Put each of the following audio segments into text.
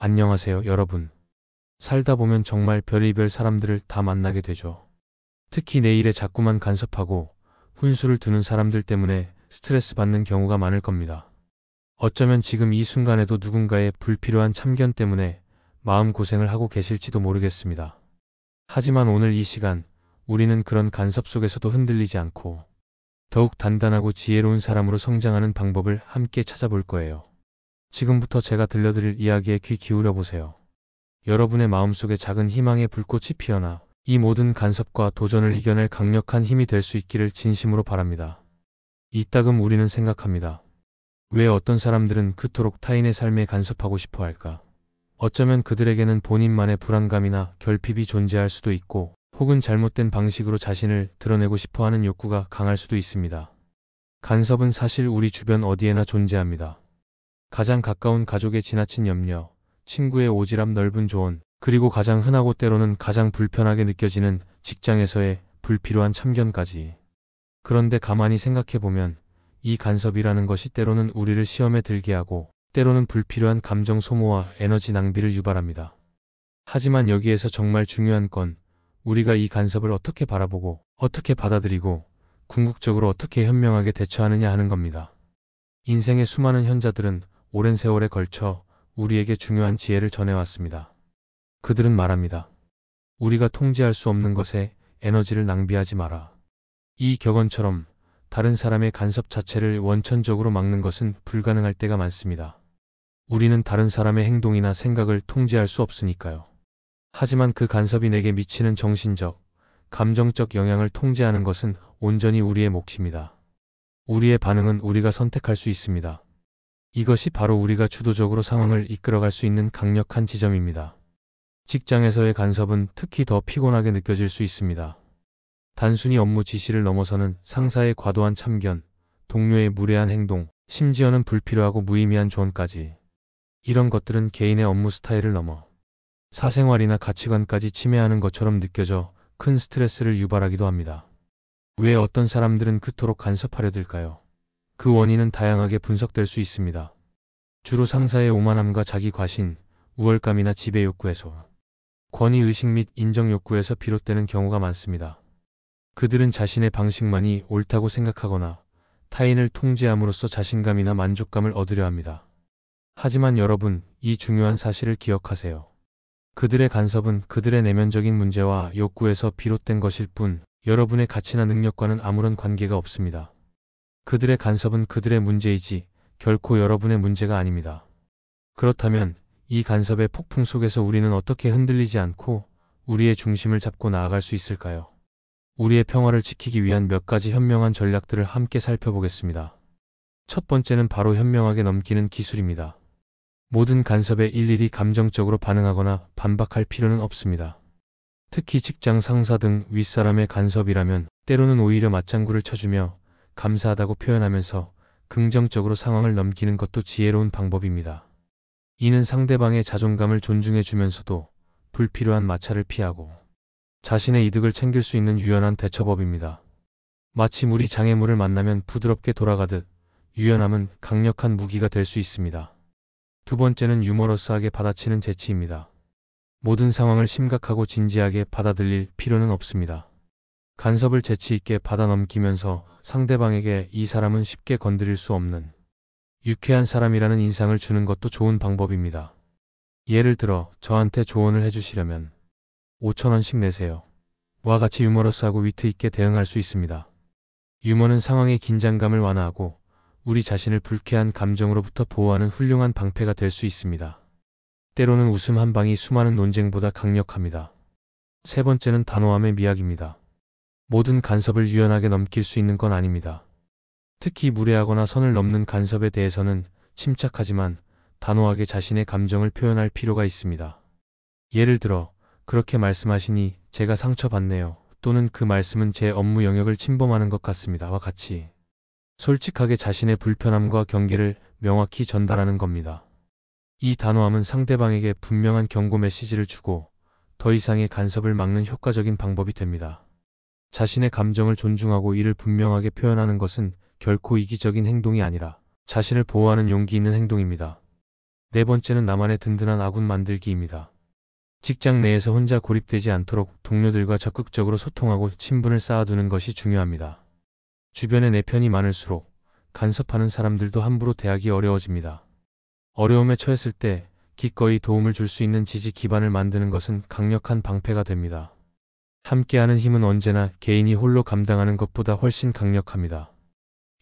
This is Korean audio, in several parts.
안녕하세요, 여러분. 살다 보면 정말 별의별 사람들을 다 만나게 되죠. 특히 내 일에 자꾸만 간섭하고 훈수를 두는 사람들 때문에 스트레스 받는 경우가 많을 겁니다. 어쩌면 지금 이 순간에도 누군가의 불필요한 참견 때문에 마음고생을 하고 계실지도 모르겠습니다. 하지만 오늘 이 시간, 우리는 그런 간섭 속에서도 흔들리지 않고 더욱 단단하고 지혜로운 사람으로 성장하는 방법을 함께 찾아볼 거예요. 지금부터 제가 들려드릴 이야기에 귀 기울여 보세요. 여러분의 마음속에 작은 희망의 불꽃이 피어나 이 모든 간섭과 도전을 이겨낼 강력한 힘이 될 수 있기를 진심으로 바랍니다. 이따금 우리는 생각합니다. 왜 어떤 사람들은 그토록 타인의 삶에 간섭하고 싶어 할까? 어쩌면 그들에게는 본인만의 불안감이나 결핍이 존재할 수도 있고, 혹은 잘못된 방식으로 자신을 드러내고 싶어 하는 욕구가 강할 수도 있습니다. 간섭은 사실 우리 주변 어디에나 존재합니다. 가장 가까운 가족의 지나친 염려, 친구의 오지랖 넓은 조언, 그리고 가장 흔하고 때로는 가장 불편하게 느껴지는 직장에서의 불필요한 참견까지. 그런데 가만히 생각해보면 이 간섭이라는 것이 때로는 우리를 시험에 들게 하고 때로는 불필요한 감정 소모와 에너지 낭비를 유발합니다. 하지만 여기에서 정말 중요한 건 우리가 이 간섭을 어떻게 바라보고 어떻게 받아들이고 궁극적으로 어떻게 현명하게 대처하느냐 하는 겁니다. 인생의 수많은 현자들은 오랜 세월에 걸쳐 우리에게 중요한 지혜를 전해왔습니다. 그들은 말합니다. 우리가 통제할 수 없는 것에 에너지를 낭비하지 마라. 이 격언처럼 다른 사람의 간섭 자체를 원천적으로 막는 것은 불가능할 때가 많습니다. 우리는 다른 사람의 행동이나 생각을 통제할 수 없으니까요. 하지만 그 간섭이 내게 미치는 정신적, 감정적 영향을 통제하는 것은 온전히 우리의 몫입니다. 우리의 반응은 우리가 선택할 수 있습니다. 이것이 바로 우리가 주도적으로 상황을 이끌어갈 수 있는 강력한 지점입니다. 직장에서의 간섭은 특히 더 피곤하게 느껴질 수 있습니다. 단순히 업무 지시를 넘어서는 상사의 과도한 참견, 동료의 무례한 행동, 심지어는 불필요하고 무의미한 조언까지. 이런 것들은 개인의 업무 스타일을 넘어 사생활이나 가치관까지 침해하는 것처럼 느껴져 큰 스트레스를 유발하기도 합니다. 왜 어떤 사람들은 그토록 간섭하려 들까요? 그 원인은 다양하게 분석될 수 있습니다. 주로 상사의 오만함과 자기 과신, 우월감이나 지배 욕구에서, 권위의식 및 인정 욕구에서 비롯되는 경우가 많습니다. 그들은 자신의 방식만이 옳다고 생각하거나 타인을 통제함으로써 자신감이나 만족감을 얻으려 합니다. 하지만 여러분, 이 중요한 사실을 기억하세요. 그들의 간섭은 그들의 내면적인 문제와 욕구에서 비롯된 것일 뿐, 여러분의 가치나 능력과는 아무런 관계가 없습니다. 그들의 간섭은 그들의 문제이지 결코 여러분의 문제가 아닙니다. 그렇다면 이 간섭의 폭풍 속에서 우리는 어떻게 흔들리지 않고 우리의 중심을 잡고 나아갈 수 있을까요? 우리의 평화를 지키기 위한 몇 가지 현명한 전략들을 함께 살펴보겠습니다. 첫 번째는 바로 현명하게 넘기는 기술입니다. 모든 간섭에 일일이 감정적으로 반응하거나 반박할 필요는 없습니다. 특히 직장 상사 등 윗사람의 간섭이라면 때로는 오히려 맞장구를 쳐주며 감사하다고 표현하면서 긍정적으로 상황을 넘기는 것도 지혜로운 방법입니다. 이는 상대방의 자존감을 존중해주면서도 불필요한 마찰을 피하고 자신의 이득을 챙길 수 있는 유연한 대처법입니다. 마치 물이 장애물을 만나면 부드럽게 돌아가듯 유연함은 강력한 무기가 될 수 있습니다. 두 번째는 유머러스하게 받아치는 재치입니다. 모든 상황을 심각하고 진지하게 받아들일 필요는 없습니다. 간섭을 재치 있게 받아 넘기면서 상대방에게 이 사람은 쉽게 건드릴 수 없는 유쾌한 사람이라는 인상을 주는 것도 좋은 방법입니다. 예를 들어 저한테 조언을 해주시려면 5,000원씩 내세요. 와 같이 유머러스하고 위트 있게 대응할 수 있습니다. 유머는 상황의 긴장감을 완화하고 우리 자신을 불쾌한 감정으로부터 보호하는 훌륭한 방패가 될 수 있습니다. 때로는 웃음 한 방이 수많은 논쟁보다 강력합니다. 세 번째는 단호함의 미학입니다. 모든 간섭을 유연하게 넘길 수 있는 건 아닙니다. 특히 무례하거나 선을 넘는 간섭에 대해서는 침착하지만 단호하게 자신의 감정을 표현할 필요가 있습니다. 예를 들어 그렇게 말씀하시니 제가 상처받네요. 또는 그 말씀은 제 업무 영역을 침범하는 것 같습니다와 같이 솔직하게 자신의 불편함과 경계를 명확히 전달하는 겁니다. 이 단호함은 상대방에게 분명한 경고 메시지를 주고 더 이상의 간섭을 막는 효과적인 방법이 됩니다. 자신의 감정을 존중하고 이를 분명하게 표현하는 것은 결코 이기적인 행동이 아니라 자신을 보호하는 용기 있는 행동입니다. 네 번째는 나만의 든든한 아군 만들기입니다. 직장 내에서 혼자 고립되지 않도록 동료들과 적극적으로 소통하고 친분을 쌓아두는 것이 중요합니다. 주변에 내 편이 많을수록 간섭하는 사람들도 함부로 대하기 어려워집니다. 어려움에 처했을 때 기꺼이 도움을 줄 수 있는 지지 기반을 만드는 것은 강력한 방패가 됩니다. 함께하는 힘은 언제나 개인이 홀로 감당하는 것보다 훨씬 강력합니다.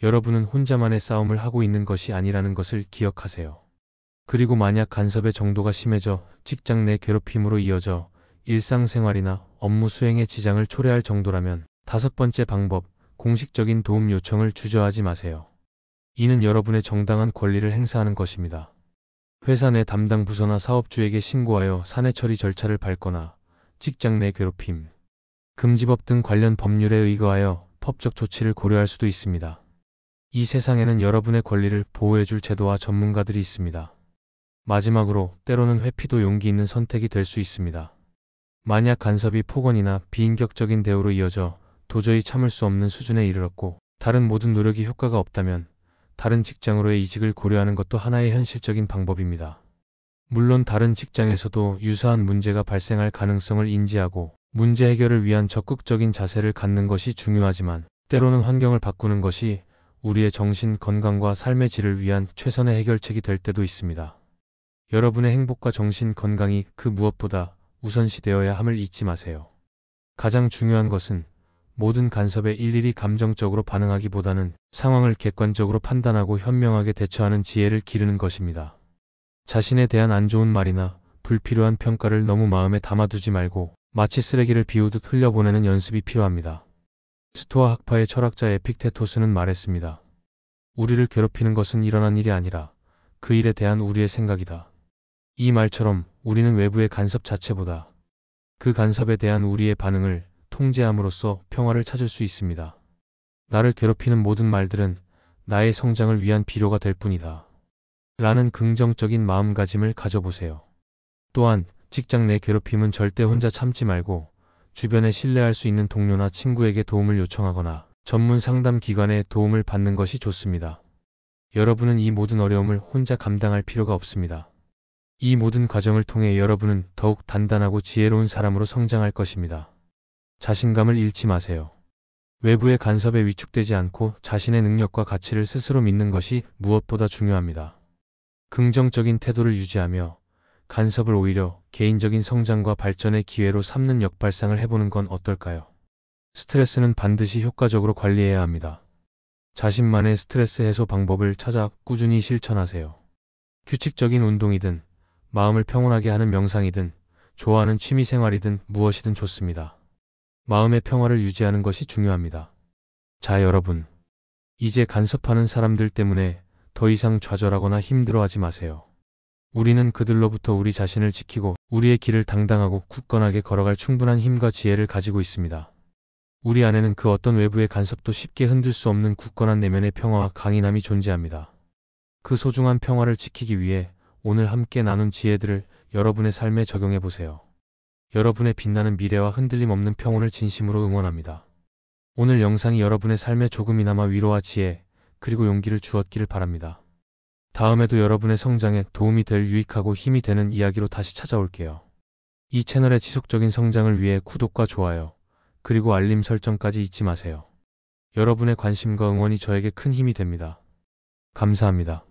여러분은 혼자만의 싸움을 하고 있는 것이 아니라는 것을 기억하세요. 그리고 만약 간섭의 정도가 심해져 직장 내 괴롭힘으로 이어져 일상생활이나 업무 수행에 지장을 초래할 정도라면 다섯 번째 방법, 공식적인 도움 요청을 주저하지 마세요. 이는 여러분의 정당한 권리를 행사하는 것입니다. 회사 내 담당 부서나 사업주에게 신고하여 사내 처리 절차를 밟거나 직장 내 괴롭힘, 금지법 등 관련 법률에 의거하여 법적 조치를 고려할 수도 있습니다. 이 세상에는 여러분의 권리를 보호해줄 제도와 전문가들이 있습니다. 마지막으로 때로는 회피도 용기 있는 선택이 될 수 있습니다. 만약 간섭이 폭언이나 비인격적인 대우로 이어져 도저히 참을 수 없는 수준에 이르렀고 다른 모든 노력이 효과가 없다면 다른 직장으로의 이직을 고려하는 것도 하나의 현실적인 방법입니다. 물론 다른 직장에서도 유사한 문제가 발생할 가능성을 인지하고 문제 해결을 위한 적극적인 자세를 갖는 것이 중요하지만 때로는 환경을 바꾸는 것이 우리의 정신 건강과 삶의 질을 위한 최선의 해결책이 될 때도 있습니다. 여러분의 행복과 정신 건강이 그 무엇보다 우선시되어야 함을 잊지 마세요. 가장 중요한 것은 모든 간섭에 일일이 감정적으로 반응하기보다는 상황을 객관적으로 판단하고 현명하게 대처하는 지혜를 기르는 것입니다. 자신에 대한 안 좋은 말이나 불필요한 평가를 너무 마음에 담아두지 말고 마치 쓰레기를 비우듯 흘려보내는 연습이 필요합니다. 스토아 학파의 철학자 에픽테토스는 말했습니다. 우리를 괴롭히는 것은 일어난 일이 아니라 그 일에 대한 우리의 생각이다. 이 말처럼 우리는 외부의 간섭 자체보다 그 간섭에 대한 우리의 반응을 통제함으로써 평화를 찾을 수 있습니다. 나를 괴롭히는 모든 말들은 나의 성장을 위한 비료가 될 뿐이다. 라는 긍정적인 마음가짐을 가져보세요. 또한 직장 내 괴롭힘은 절대 혼자 참지 말고 주변에 신뢰할 수 있는 동료나 친구에게 도움을 요청하거나 전문 상담 기관의 도움을 받는 것이 좋습니다. 여러분은 이 모든 어려움을 혼자 감당할 필요가 없습니다. 이 모든 과정을 통해 여러분은 더욱 단단하고 지혜로운 사람으로 성장할 것입니다. 자신감을 잃지 마세요. 외부의 간섭에 위축되지 않고 자신의 능력과 가치를 스스로 믿는 것이 무엇보다 중요합니다. 긍정적인 태도를 유지하며 간섭을 오히려 개인적인 성장과 발전의 기회로 삼는 역발상을 해보는 건 어떨까요? 스트레스는 반드시 효과적으로 관리해야 합니다. 자신만의 스트레스 해소 방법을 찾아 꾸준히 실천하세요. 규칙적인 운동이든 마음을 평온하게 하는 명상이든 좋아하는 취미생활이든 무엇이든 좋습니다. 마음의 평화를 유지하는 것이 중요합니다. 자, 여러분. 이제 간섭하는 사람들 때문에 더 이상 좌절하거나 힘들어하지 마세요. 우리는 그들로부터 우리 자신을 지키고 우리의 길을 당당하고 굳건하게 걸어갈 충분한 힘과 지혜를 가지고 있습니다. 우리 안에는 그 어떤 외부의 간섭도 쉽게 흔들 수 없는 굳건한 내면의 평화와 강인함이 존재합니다. 그 소중한 평화를 지키기 위해 오늘 함께 나눈 지혜들을 여러분의 삶에 적용해 보세요. 여러분의 빛나는 미래와 흔들림 없는 평온을 진심으로 응원합니다. 오늘 영상이 여러분의 삶에 조금이나마 위로와 지혜, 그리고 용기를 주었기를 바랍니다. 다음에도 여러분의 성장에 도움이 될 유익하고 힘이 되는 이야기로 다시 찾아올게요. 이 채널의 지속적인 성장을 위해 구독과 좋아요, 그리고 알림 설정까지 잊지 마세요. 여러분의 관심과 응원이 저에게 큰 힘이 됩니다. 감사합니다.